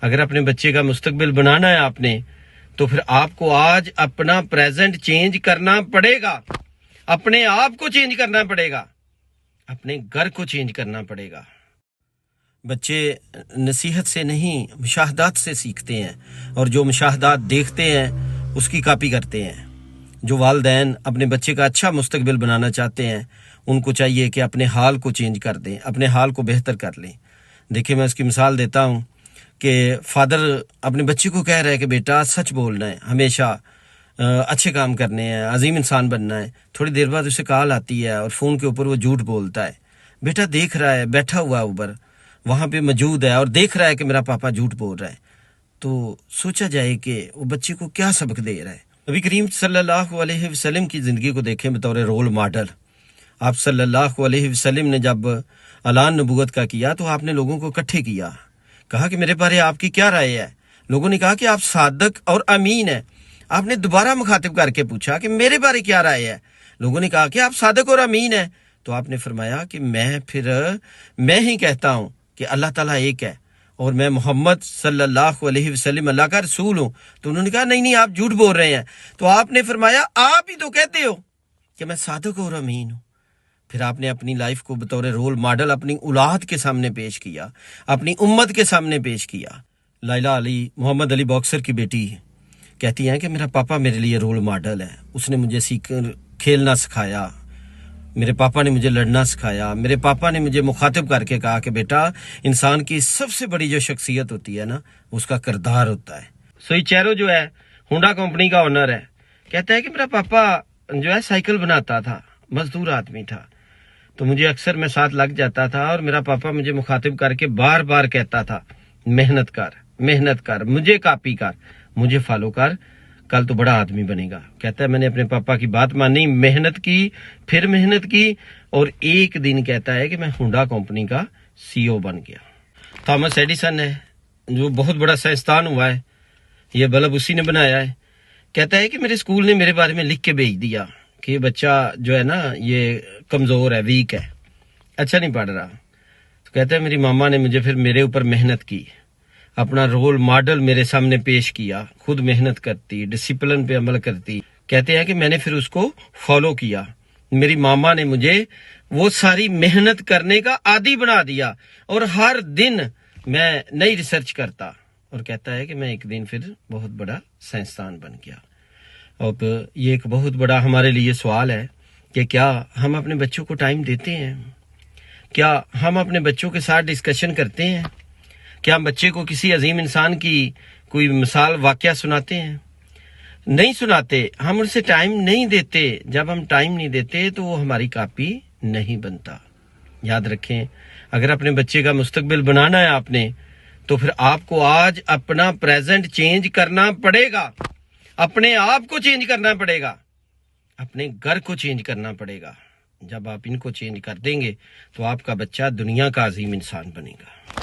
اگر اپنے بچے کا مستقبل بنانا ہے آپ نے تو پھر آپ کو آج اپنا پریزنٹ چینج کرنا پڑے گا، اپنے آپ کو چینج کرنا پڑے گا، اپنے گھر کو چینج کرنا پڑے گا۔ بچے نصیحت سے نہیں مشاہدات سے سیکھتے ہیں، اور جو مشاہدات دیکھتے ہیں اس کی کاپی کرتے ہیں۔ جو والدین اپنے بچے کا اچھا مستقبل بنانا چاہتے ہیں ان کو چاہیے کہ اپنے حال کو چینج کر دیں، اپنے حال کو بہتر کر لیں۔ دیکھیں میں اس کی مثال دیتا ہوں کہ فادر اپنے بچے کو کہہ رہا ہے کہ بیٹا سچ بولنا ہے، ہمیشہ اچھے کام کرنے ہیں، عظیم انسان بننا ہے۔ تھوڑی دیر بعد اسے کال آتی ہے اور فون کے اوپر وہ جھوٹ بولتا ہے۔ بیٹا دیکھ رہا ہے، بیٹھا ہوا اوپر وہاں پہ موجود ہے اور دیکھ رہا ہے کہ میرا پاپا جھوٹ بول رہا ہے، تو سوچا جائے کہ وہ بچے کو کیا سبق دے رہا ہے۔ نبی کریم صلی اللہ علیہ وسلم کی زندگی کو دیکھیں بطور رول ماڈل۔ آپ صلی اللہ علیہ وسلم نے جب اعلان نبوت کا کیا تو آپ نے لوگوں کو اکٹھے کیا، کہا کہ میرے بارے آپ کی کیا رائے ہے؟ لوگوں نے کہا کہ آپ صادق اور امین ہیں۔ آپ نے دوبارہ مخاطب کر کے پوچھا کہ میرے بارے کیا رائے ہے؟ لوگوں نے کہا کہ آپ صادق اور امین ہیں۔ تو آپ نے فرمایا کہ میں ہی کہتا ہوں کہ اللہ تعالیٰ ایک ہے اور میں محمد صلی اللہ علیہ وسلم اللہ کا رسول ہوں۔ تو انہوں نے کہا نہیں آپ جھوٹ بول رہے ہیں۔ تو آپ نے فرمایا آپ ہی تو کہتے ہو کہ میں صادق اور امین ہوں۔ پھر آپ نے اپنی لائف کو بطور رول ماڈل اپنی اولاد کے سامنے پیش کیا، اپنی امت کے سامنے پیش کیا۔ لائلہ علی محمد علی باکسر کی بیٹی کہتی ہیں کہ میرا پاپا میرے لیے رول ماڈل ہے، اس نے مجھے کھیلنا سکھایا، میرے پاپا نے مجھے لڑنا سکھایا، میرے پاپا نے مجھے مخاطب کر کے کہا کہ بیٹا انسان کی سب سے بڑی جو شخصیت ہوتی ہے نا اس کا کردار ہوتا ہے۔ سوئی چیرو جو ہے ہونڈا کمپنی کا اونر ہے، کہتا ہے کہ میرا پاپا جو ہے سائیکل بناتا تھا، مزدور آدمی تھا، تو مجھے اکثر میں ساتھ لگ جاتا تھا اور میرا پاپا مجھے مخاطب کر کے بار بار کہتا تھا محنت کر، مجھے کاپی کر، مجھے فالو کر، کل تو بڑا آدمی بنے گا۔ کہتا ہے میں نے اپنے پاپا کی بات مانی، محنت کی، پھر محنت کی، اور ایک دن کہتا ہے کہ میں ہونڈا کمپنی کا سی او بن گیا۔ تھامس ایڈیسن ہے جو بہت بڑا سائنسدان ہوا ہے، یہ بلب اسی نے بنایا ہے، کہتا ہے کہ میرے اسکول نے میرے بارے میں لکھ کے بھیج دیا کہ یہ بچہ جو ہے نا یہ کمزور ہے، ویک ہے، اچھا نہیں پڑھ رہا۔ تو کہتا ہے میری ماما نے مجھے پھر میرے اوپر محنت کی، اپنا رول ماڈل میرے سامنے پیش کیا، خود محنت کرتی، ڈسپلن پہ عمل کرتی۔ کہتے ہیں کہ میں نے پھر اس کو فالو کیا، میری ماما نے مجھے وہ ساری محنت کرنے کا عادی بنا دیا اور ہر دن میں نئی ریسرچ کرتا، اور کہتا ہے کہ میں ایک دن پھر بہت بڑا سائنسدان بن گیا۔ اور یہ ایک بہت بڑا ہمارے لیے سوال ہے کہ کیا ہم اپنے بچوں کو ٹائم دیتے ہیں؟ کیا ہم اپنے بچوں کے ساتھ ڈسکشن کرتے ہیں؟ کیا ہم بچے کو کسی عظیم انسان کی کوئی مثال واقعہ سناتے ہیں؟ نہیں سناتے، ہم ان سے ٹائم نہیں دیتے۔ جب ہم ٹائم نہیں دیتے تو وہ ہماری کاپی نہیں بنتا۔ یاد رکھیں اگر اپنے بچے کا مستقبل بنانا ہے آپ نے تو پھر آپ کو آج اپنا پریزنٹ چینج کرنا پڑے گا، اپنے آپ کو چینج کرنا پڑے گا، اپنے گھر کو چینج کرنا پڑے گا۔ جب آپ ان کو چینج کر دیں گے تو آپ کا بچہ دنیا کا عظیم انسان بنے گا۔